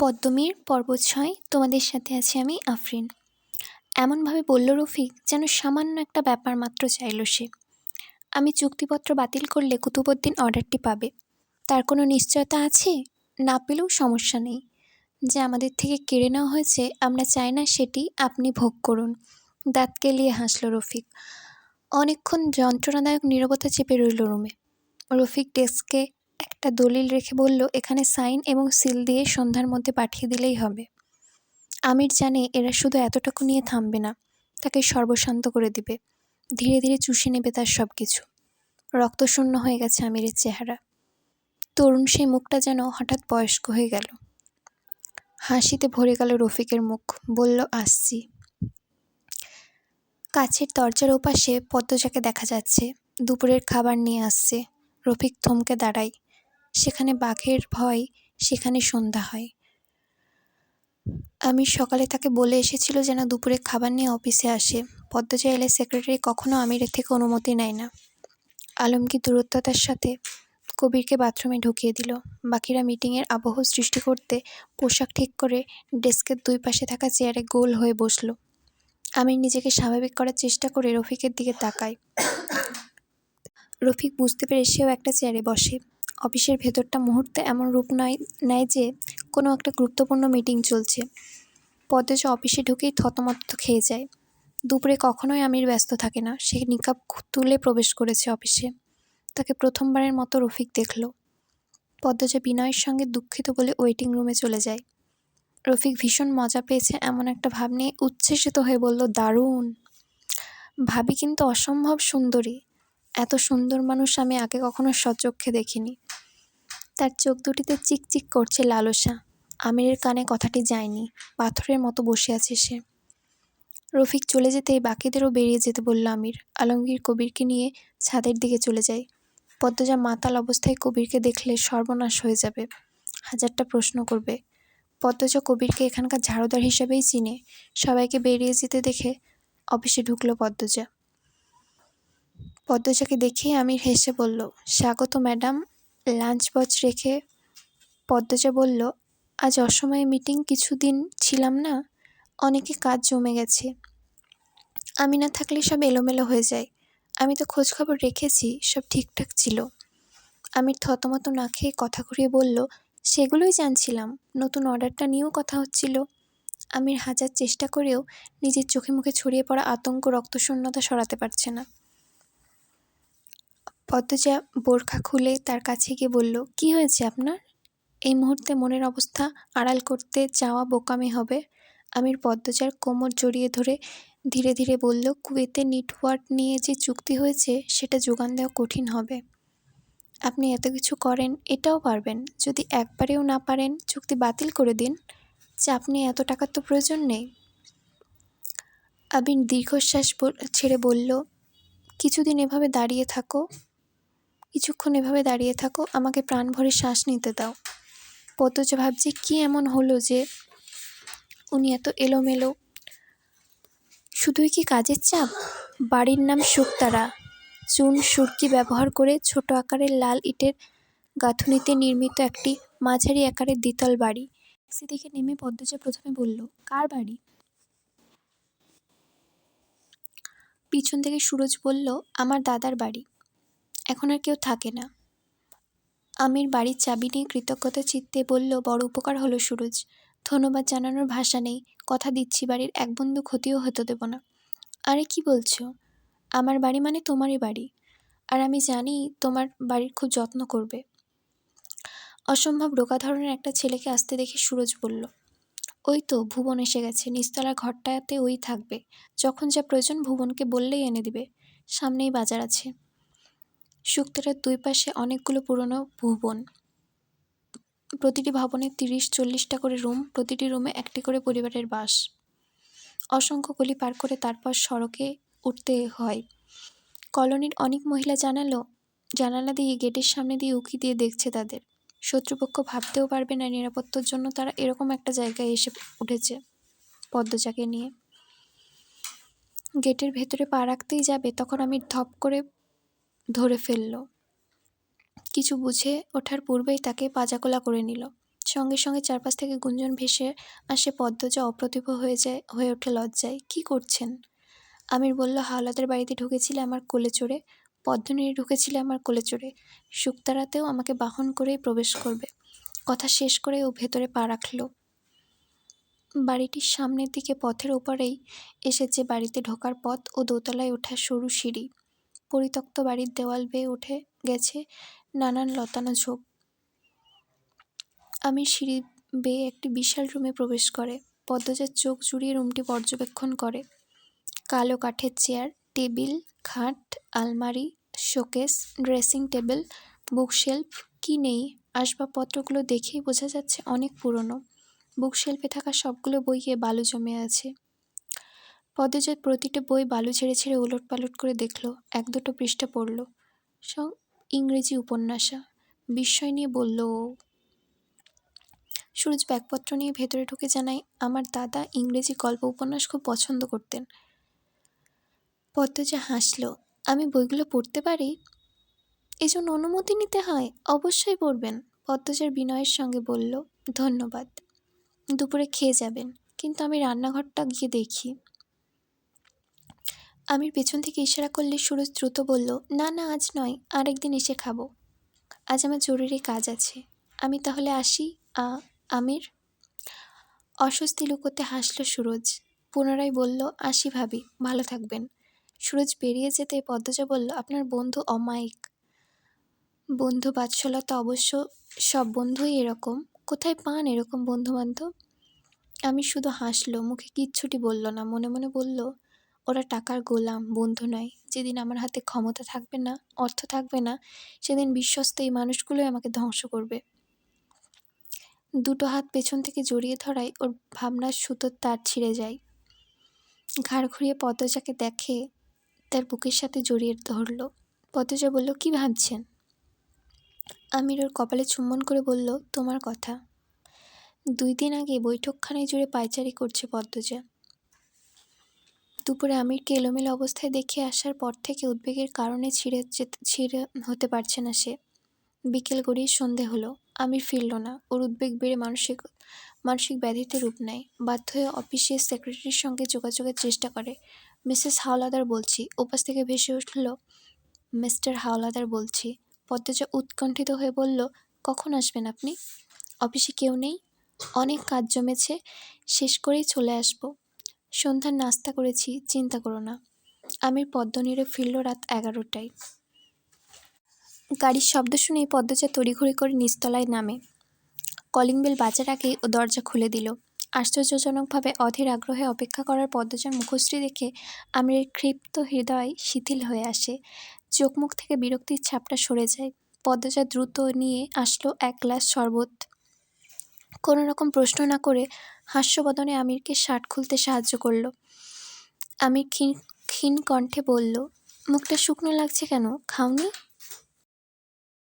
পদ্মমীর পর্ব ৬ তোমাদের সাথে আছি আমি আফরিন। এমনভাবে বলল রফিক যেন সামান্য একটা ব্যাপার মাত্র চাইল সে। আমি চুক্তিপত্র বাতিল করলে কুতুবউদ্দিন অর্ডারটি পাবে, তার কোনো নিশ্চয়তা আছে? না পেলেও সমস্যা নেই। যে আমাদের থেকে কেড়ে নেওয়া হয়েছে আমরা চাই না সেটি আপনি ভোগ করুন। দাঁত কেলিয়ে হাসল রফিক। অনেকক্ষণ যন্ত্রণাদায়ক নীরবতা চেপে রইল রুমে। রফিক ডেস্কে একটা দলিল রেখে বলল, এখানে সাইন এবং সিল দিয়ে সন্ধ্যার মধ্যে পাঠিয়ে দিলেই হবে। আমির জানে এরা শুধু এতটুকু নিয়ে থামবে না, তাকে সর্বশান্ত করে দিবে, ধীরে ধীরে চুষে নেবে তার সব কিছু। রক্তশূন্য হয়ে গেছে আমিরের চেহারা। তরুণ সেই মুখটা যেন হঠাৎ বয়স্ক হয়ে গেল। হাসিতে ভরে গেল রফিকের মুখ। বলল, আসছি। কাছের দরজার ওপাশে পদ্মজাকে দেখা যাচ্ছে, দুপুরের খাবার নিয়ে আসছে। রফিক থমকে দাঁড়ায়। সেখানে বাঘের ভয়, সেখানে সন্ধ্যা হয়। আমির সকালে তাকে বলে এসেছিল যেন দুপুরে খাবার নিয়ে অফিসে আসে। পদ্মজা এলে সেক্রেটারি কখনো আমিরের থেকে অনুমতি নেয় না। আলমগীর দূরত্বতার সাথে কবিরকে বাথরুমে ঢুকিয়ে দিল। বাকিরা মিটিংয়ের আবহ সৃষ্টি করতে পোশাক ঠিক করে ডেস্কের দুই পাশে থাকা চেয়ারে গোল হয়ে বসল। আমির নিজেকে স্বাভাবিক করার চেষ্টা করে রফিকের দিকে তাকায়। রফিক বুঝতে পেরে সেও একটা চেয়ারে বসে। অফিসের ভেতরটা মুহূর্তে এমন রূপ নেয় যে কোনো একটা গুরুত্বপূর্ণ মিটিং চলছে। পদ্মজা অফিসে ঢুকেই থতমত খেয়ে যায়। দুপুরে কখনোই আমির ব্যস্ত থাকে না। সে নিকাব তুলে প্রবেশ করেছে অফিসে। তাকে প্রথমবারের মতো রফিক দেখল। পদ্মজা বিনয়ের সঙ্গে দুঃখিত বলে ওয়েটিং রুমে চলে যায়। রফিক ভীষণ মজা পেয়েছে এমন একটা ভাব নিয়ে উচ্ছ্বসিত হয়ে বলল, দারুণ। ভাবি কিন্তু অসম্ভব সুন্দরী। এত সুন্দর মানুষ আমি আগে কখনো সচক্ষে দেখিনি। তার চোখ দুটিতে চিকচিক করছে লালসা। আমিরের কানে কথাটি যায়নি। পাথরের মতো বসে আছে সে। রফিক চলে যেতেই বাকিদেরও বেরিয়ে যেতে বলল আমির। আলমগীর কবিরকে নিয়ে ছাদের দিকে চলে যায়। পদ্মজা মাতাল অবস্থায় কবিরকে দেখলে সর্বনাশ হয়ে যাবে। হাজারটা প্রশ্ন করবে। পদ্মজা কবিরকে এখানকার ঝাড়ুদার হিসেবেই চিনে। সবাইকে বেরিয়ে যেতে দেখে অফিসে ঢুকলো পদ্মজা। পদ্মজাকে দেখেই আমির হেসে বলল, স্বাগত ম্যাডাম। লাঞ্চ বক্স রেখে পদ্মজা বলল, আজ অসময়ে মিটিং, কিছুদিন ছিলাম না, অনেকে কাজ জমে গেছে। আমি না থাকলে সব এলোমেলো হয়ে যায়। আমি তো খোঁজখবর রেখেছি, সব ঠিকঠাক ছিল। আমির থতমত না খেয়ে কথা ঘুরিয়ে বলল, সেগুলোই জানছিলাম। নতুন অর্ডারটা নিয়েও কথা হচ্ছিল। আমির হাজার চেষ্টা করেও নিজের চোখে মুখে ছড়িয়ে পড়া আতঙ্ক, রক্তশূন্যতা সরাতে পারছে না। পদ্মজা বোরখা খুলে তার কাছে গিয়ে বলল, কি হয়েছে আপনার? এই মুহূর্তে মনের অবস্থা আড়াল করতে চাওয়া বোকামি হবে। আমির পদ্মজার কোমর জড়িয়ে ধরে ধীরে ধীরে বলল, কুয়েতে নিটওয়ার্ক নিয়ে যে চুক্তি হয়েছে সেটা যোগান দেওয়া কঠিন হবে। আপনি এত কিছু করেন, এটাও পারবেন। যদি একবারেও না পারেন চুক্তি বাতিল করে দিন। চাপ নিয়ে এত টাকার তো প্রয়োজন নেই। আমির দীর্ঘশ্বাস ছেড়ে বলল, কিছুক্ষণ এভাবে দাঁড়িয়ে থাকো, আমাকে প্রাণ ভরে শ্বাস নিতে দাও। পদ্মজা ভাবছে কি এমন হলো যে উনি এত এলোমেলো। শুধুই কি কাজের চাপ? বাড়ির নাম শুকতারা। চুন সুরকি ব্যবহার করে ছোট আকারের লাল ইটের গাঁথুনিতে নির্মিত একটি মাঝারি আকারের দ্বিতল বাড়ি। ট্যাক্সি থেকে নেমে পদ্মজা প্রথমে বলল, কার বাড়ি? পিছন থেকে সুরজ বলল, আমার দাদার বাড়ি। এখন আর কেউ থাকে না। আমির বাড়ির চাবি নিয়ে কৃতজ্ঞতা চিত্তে বলল, বড় উপকার হলো সুরজ। ধন্যবাদ জানানোর ভাষা নেই। কথা দিচ্ছি বাড়ির এক বিন্দু ক্ষতিও হতে দেব না। আরে কি বলছো? আমার বাড়ি মানে তোমারই বাড়ি। আর আমি জানি তোমার বাড়ির খুব যত্ন করবে। অসম্ভব রোগা ধরনের একটা ছেলেকে আসতে দেখে সুরজ বলল, ওই তো ভুবন এসে গেছে। নিচতলার ঘরটাতে ওই থাকবে। যখন যা প্রয়োজন ভুবনকে বললেই এনে দিবে। সামনেই বাজার আছে। শুকতারার দুই পাশে অনেকগুলো পুরনো ভুবন। প্রতিটি ভবনে 30-40টা করে রুম, প্রতিটি রুমে একটি করে পরিবারের বাস। অসংখ্য গলি পার করে তারপর সড়কে উঠতে হয়। কলোনির অনেক মহিলা জানালা দিয়ে গেটের সামনে দিয়ে উঁকি দিয়ে দেখছে তাদের। শত্রুপক্ষ ভাবতেও পারবে না নিরাপত্তার জন্য তারা এরকম একটা জায়গায় এসে উঠেছে পদ্মজাকে নিয়ে। গেটের ভেতরে পা রাখতেই যাবে তখন আমি ধপ করে ধরে ফেলল। কিছু বুঝে ওঠার পূর্বেই তাকে পাজাকোলা করে নিল। সঙ্গে সঙ্গে চারপাশ থেকে গুঞ্জন ভেসে আসে। পদ্মজা অপ্রতিভ হয়ে ওঠে লজ্জায়। কি করছেন? আমির বলল, হাওলাদার বাড়িতে ঢুকেছিলে আমার কোলে চড়ে, পদ্মনীরে ঢুকেছিলে আমার কোলে চড়ে, শুক্তারাতেও আমাকে বাহন করেই প্রবেশ করবে। কথা শেষ করে ও ভেতরে পা রাখল। বাড়িটির সামনের দিকে পথের ওপারেই এসেছে বাড়িতে ঢোকার পথ ও দোতলায় ওঠার সরু সিঁড়ি। পরিত্যক্ত বাড়ির দেওয়াল বেয়ে উঠে গেছে নানান লতানো ঝোপ। আমি সিঁড়ি বেয়ে একটি বিশাল রুমে প্রবেশ করে। পদ্মজার চোখ জুড়িয়ে রুমটি পর্যবেক্ষণ করে। কালো কাঠের চেয়ার, টেবিল, খাট, আলমারি, শোকেস, ড্রেসিং টেবিল, বুকশেলফ, কি নেই। আসবাবপত্রগুলো দেখেই বোঝা যাচ্ছে অনেক পুরনো। বুকশেলফে থাকা সবগুলো বইয়ে বালু জমে আছে। পদ্মজাত প্রতিটা বই বালু ছেড়ে ছেড়ে ওলটপালট করে দেখল, এক দুটো পৃষ্ঠা পড়ল। সব ইংরেজি উপন্যাসা। বিস্ময় নিয়ে বলল ও। সুরজ ব্যাগপত্র নিয়ে ভেতরে ঢুকে জানায়, আমার দাদা ইংরেজি গল্প উপন্যাস খুব পছন্দ করতেন। পদ্মজা হাসল। আমি বইগুলো পড়তে পারি? এজন্য অনুমতি নিতে হয়? অবশ্যই পড়বেন, পদ্মজার বিনয়ের সঙ্গে বলল। ধন্যবাদ। দুপুরে খেয়ে যাবেন, কিন্তু আমি রান্নাঘরটা গিয়ে দেখি। আমির পেছন থেকে ইশারা করলে সুরজ দ্রুত বলল, না না, আজ নয়, আরেকদিন এসে খাবো। আজ আমার জরুরি কাজ আছে। আমি তাহলে আসি। আমির। অস্বস্তি লুকোতে হাসল সুরজ। পুনরায় বলল, আসি ভাবি, ভালো থাকবেন। সুরজ বেরিয়ে যেতে পদ্মজা বলল, আপনার বন্ধু অমায়িক। বন্ধু বাৎসলতা অবশ্য সব বন্ধুই এরকম। কোথায় পান এরকম বন্ধুবান্ধব? আমি শুধু হাসল, মুখে কিচ্ছুটি বলল না। মনে মনে বলল, ওরা টাকার গোলাম, বন্ধু নয়। যেদিন আমার হাতে ক্ষমতা থাকবে না, অর্থ থাকবে না, সেদিন বিশ্বস্ত এই মানুষগুলোই আমাকে ধ্বংস করবে। দুটো হাত পেছন থেকে জড়িয়ে ধরায় ওর ভাবনার সুতোর তার ছিঁড়ে যায়। ঘাড় ঘুরিয়ে পদ্মজাকে দেখে তার বুকের সাথে জড়িয়ে ধরল। পদ্মজা বলল, কি ভাবছেন? আমির ওর কপালে চুম্বন করে বলল, তোমার কথা। 2 দিন আগে বৈঠকখানায় জুড়ে পায়চারি করছে পদ্মজা। দুপুরে আমিরকে এলোমেলো অবস্থায় দেখে আসার পর থেকে উদ্বেগের কারণে ছিঁড়ে হতে পারছে না সে। বিকেল গড়িয়ে সন্ধে হলো। আমির ফিরল না। ওর উদ্বেগ বেড়ে মানসিক ব্যাধিতে রূপ নেয়। বাধ্য হয়ে অফিসের সেক্রেটারির সঙ্গে যোগাযোগের চেষ্টা করে। মিসেস হাওলাদার বলছি। ওপাশ থেকে ভেসে উঠল, মিস্টার হাওলাদার বলছি। পদ্মজা উৎকণ্ঠিত হয়ে বলল, কখন আসবেন আপনি? অফিসে কেউ নেই, অনেক কাজ জমেছে, শেষ করেই চলে আসব। সন্ধ্যার নাস্তা করেছি, চিন্তা করো না। আমির পদ্মনীরে ফিরল রাত 11টায়। গাড়ির শব্দ শুনেই পদ্মজা তড়িঘড়ি করে নিচতলায় নামে। কলিং বেল বাজার আগেই ও দরজা খুলে দিল। আশ্চর্যজনকভাবে অধীর আগ্রহে অপেক্ষা করার পদ্মজার মুখশ্রী দেখে আমিরের ক্ষিপ্ত হৃদয় শিথিল হয়ে আসে। চোখ মুখ থেকে বিরক্তির ছাপটা সরে যায়। পদ্মজা দ্রুত নিয়ে আসলো 1 গ্লাস শরবত। কোনো রকম প্রশ্ন না করে হাস্যবদনে আমিরকে শার্ট খুলতে সাহায্য করল। আমির ক্ষীণ কণ্ঠে বলল, মুখটা শুকনো লাগছে কেন? খাওনি?